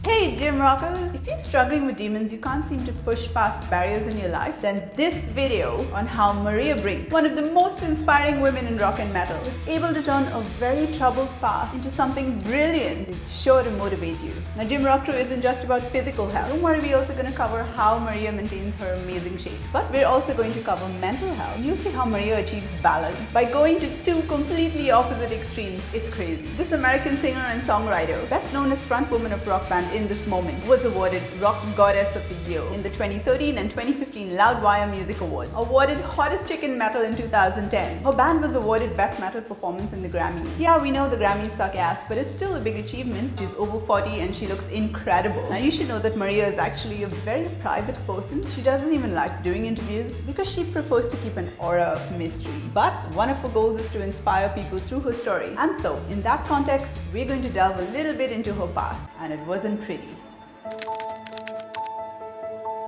Hey Gym Rockers! If you're struggling with demons you can't seem to push past barriers in your life, then this video on how Maria Brink, one of the most inspiring women in rock and metal, was able to turn a very troubled path into something brilliant is sure to motivate you. Now Gym Rock Crew isn't just about physical health. Don't worry, we're also going to cover how Maria maintains her amazing shape. But we're also going to cover mental health. You'll see how Maria achieves balance by going to two completely opposite extremes. It's crazy. This American singer and songwriter, best known as frontwoman of rock band In This Moment, was awarded Rock Goddess of the Year in the 2013 and 2015 Loudwire Music Awards, awarded Hottest Chick in Metal in 2010. Her band was awarded Best Metal Performance in the Grammys. Yeah, we know the Grammys suck ass, but it's still a big achievement. She's over 40 and she looks incredible. Now you should know that Maria is actually a very private person. She doesn't even like doing interviews because she prefers to keep an aura of mystery. But one of her goals is to inspire people through her story. And so, in that context, we're going to delve a little bit into her past, and it wasn't pretty.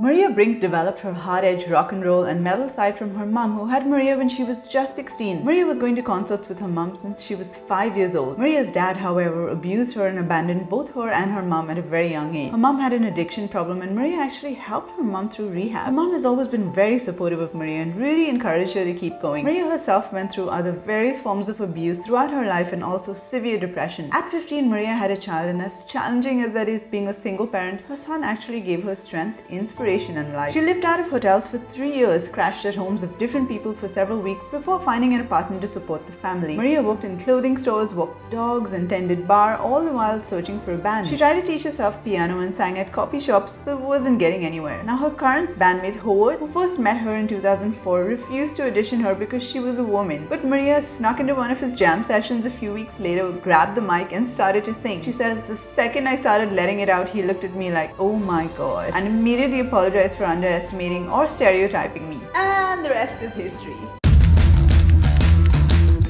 Maria Brink developed her hard-edge rock and roll and metal side from her mom, who had Maria when she was just 16. Maria was going to concerts with her mom since she was 5 years old. Maria's dad, however, abused her and abandoned both her and her mom at a very young age. Her mom had an addiction problem and Maria actually helped her mom through rehab. Her mom has always been very supportive of Maria and really encouraged her to keep going. Maria herself went through other various forms of abuse throughout her life and also severe depression. At 15, Maria had a child, and as challenging as that is being a single parent, her son actually gave her strength, inspiration and life. She lived out of hotels for 3 years, crashed at homes of different people for several weeks before finding an apartment to support the family. Maria worked in clothing stores, walked dogs and tended bar, all the while searching for a band. She tried to teach herself piano and sang at coffee shops but wasn't getting anywhere. Now her current bandmate Howard, who first met her in 2004, refused to audition her because she was a woman. But Maria snuck into one of his jam sessions a few weeks later, grabbed the mic and started to sing. She says, "The second I started letting it out, he looked at me like, oh my god," and immediately apologized for underestimating or stereotyping me. And the rest is history.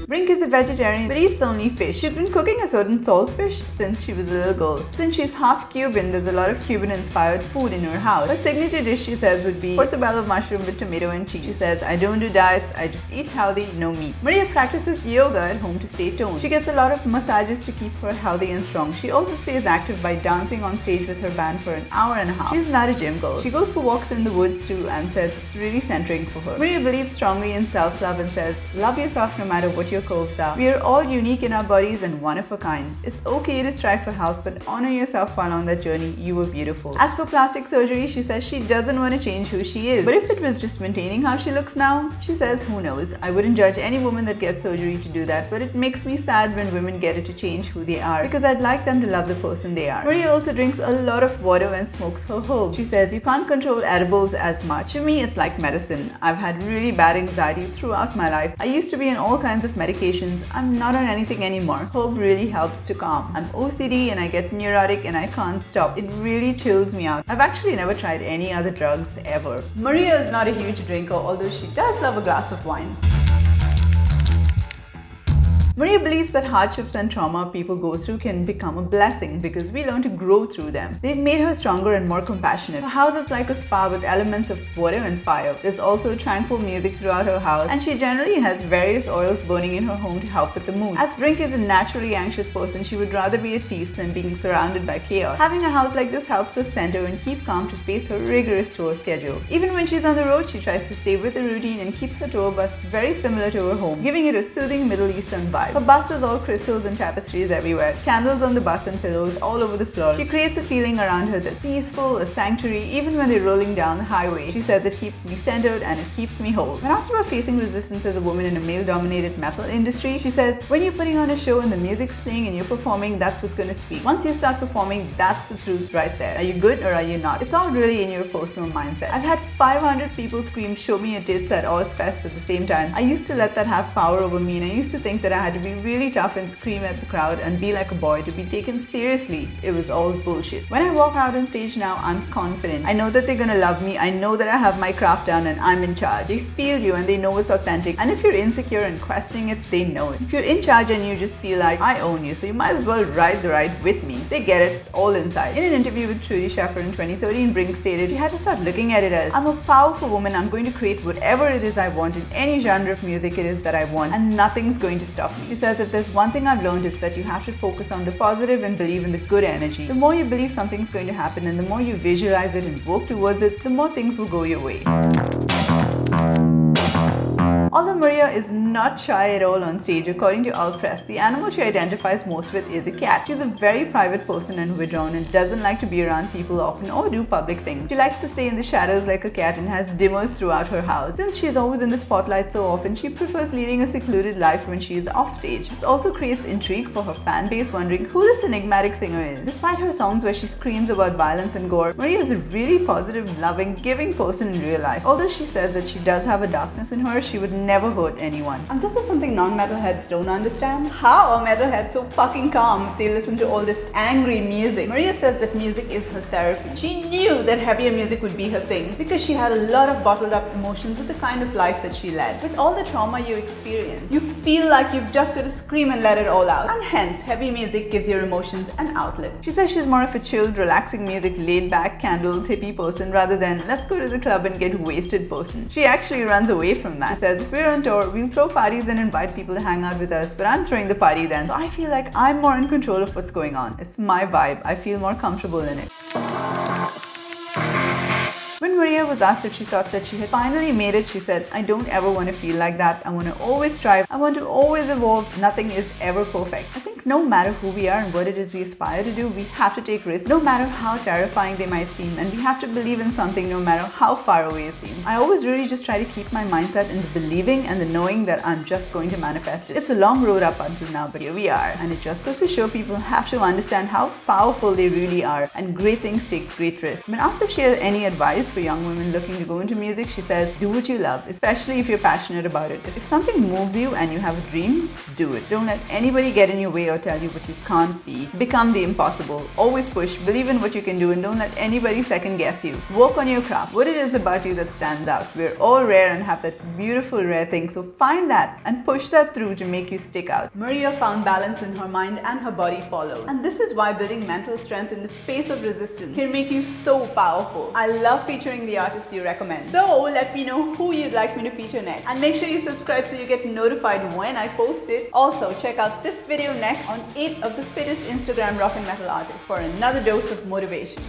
Brink is a vegetarian but eats only fish. She's been cooking a certain saltfish since she was a little girl. Since she's half Cuban, there's a lot of Cuban-inspired food in her house. Her signature dish, she says, would be portobello mushroom with tomato and cheese. She says, "I don't do diets, I just eat healthy, no meat." Maria practices yoga at home to stay toned. She gets a lot of massages to keep her healthy and strong. She also stays active by dancing on stage with her band for an hour and a half. She's not a gym girl. She goes for walks in the woods too and says it's really centering for her. Maria believes strongly in self-love and says, "Love yourself no matter what your curves are. We are all unique in our bodies and one of a kind. It's okay to strive for health, but honor yourself while on that journey. You were beautiful." As for plastic surgery, she says she doesn't want to change who she is. But if it was just maintaining how she looks now, she says, who knows? I wouldn't judge any woman that gets surgery to do that, but it makes me sad when women get it to change who they are, because I'd like them to love the person they are. Maria also drinks a lot of water and smokes her herbs. She says, "You can't control edibles as much. To me, it's like medicine. I've had really bad anxiety throughout my life. I used to be on all kinds of medications. I'm not on anything anymore. Herb really helps to calm. I'm OCD and I get neurotic and I can't stop. It really chills me out. I've actually never tried any other drugs ever." Maria is not a huge drinker, although she does love a glass of wine. Maria believes that hardships and trauma people go through can become a blessing because we learn to grow through them. They've made her stronger and more compassionate. Her house is like a spa with elements of water and fire. There's also tranquil music throughout her house, and she generally has various oils burning in her home to help with the mood. As Brink is a naturally anxious person, she would rather be at peace than being surrounded by chaos. Having a house like this helps her center and keep calm to face her rigorous tour schedule. Even when she's on the road, she tries to stay with the routine and keeps her tour bus very similar to her home, giving it a soothing Middle Eastern vibe. Her bus is all crystals and tapestries everywhere, candles on the bus and pillows all over the floor. She creates a feeling around her that's peaceful, a sanctuary, even when they're rolling down the highway. She says it keeps me centered and it keeps me whole. When asked about facing resistance as a woman in a male-dominated metal industry, she says, "When you're putting on a show and the music's playing and you're performing, that's what's going to speak. Once you start performing, that's the truth right there. Are you good or are you not? It's all really in your personal mindset." I've had 500 people scream, "Show me your tits" at Ozfest at the same time. I used to let that have power over me, and I used to think that I had to be really tough and scream at the crowd and be like a boy to be taken seriously. It was all bullshit. When I walk out on stage now, I'm confident. I know that they're gonna love me. I know that I have my craft done and I'm in charge. They feel you and they know it's authentic. And if you're insecure and questioning it, they know it. If you're in charge and you just feel like, I own you, so you might as well ride the ride with me. They get it. It's all inside. In an interview with Trudy Sheffer in 2013, Brink stated, "You had to start looking at it as, I'm a powerful woman. I'm going to create whatever it is I want in any genre of music it is that I want, and nothing's going to stop me." She says, if there's one thing I've learned, it's that you have to focus on the positive and believe in the good energy. The more you believe something's going to happen and the more you visualize it and work towards it, the more things will go your way. Although Maria is not shy at all on stage, according to Alt Press, the animal she identifies most with is a cat. She's a very private person and withdrawn and doesn't like to be around people often or do public things. She likes to stay in the shadows like a cat and has dimmers throughout her house. Since she's always in the spotlight so often, she prefers leading a secluded life when she is off stage. This also creates intrigue for her fan base, wondering who this enigmatic singer is. Despite her songs where she screams about violence and gore, Maria is a really positive, loving, giving person in real life. Although she says that she does have a darkness in her, she would never hurt anyone. And this is something non-metalheads don't understand. How are metalheads so fucking calm if they listen to all this angry music? Maria says that music is her therapy. She knew that heavier music would be her thing because she had a lot of bottled up emotions with the kind of life that she led. With all the trauma you experience, you feel like you've just got to scream and let it all out. And hence, heavy music gives your emotions an outlet. She says she's more of a chilled, relaxing music, laid back, candles, hippie person rather than let's go to the club and get wasted person. She actually runs away from that. She says, if we're on tour, we'll throw parties and invite people to hang out with us, but I'm throwing the party then. So I feel like I'm more in control of what's going on. It's my vibe. I feel more comfortable in it. When Maria was asked if she thought that she had finally made it, she said, I don't ever want to feel like that. I want to always strive. I want to always evolve. Nothing is ever perfect. I think no matter who we are and what it is we aspire to do, we have to take risks, no matter how terrifying they might seem, and we have to believe in something no matter how far away it seems. I always really just try to keep my mindset in the believing and the knowing that I'm just going to manifest it. It's a long road up until now, but here we are. And it just goes to show people have to understand how powerful they really are, and great things take great risks. When asked if she has any advice for young women looking to go into music, she says, do what you love, especially if you're passionate about it. If something moves you and you have a dream, do it. Don't let anybody get in your way or tell you what you can't be. Become the impossible. Always push, believe in what you can do, and don't let anybody second guess you. Work on your craft, what it is about you that stands out. We're all rare and have that beautiful rare thing, so find that and push that through to make you stick out. Maria found balance in her mind and her body followed. And this is why building mental strength in the face of resistance can make you so powerful. I love featuring the artists you recommend. So let me know who you'd like me to feature next. And make sure you subscribe so you get notified when I post it. Also, check out this video next on 8 of the fittest Instagram rock and metal artists for another dose of motivation.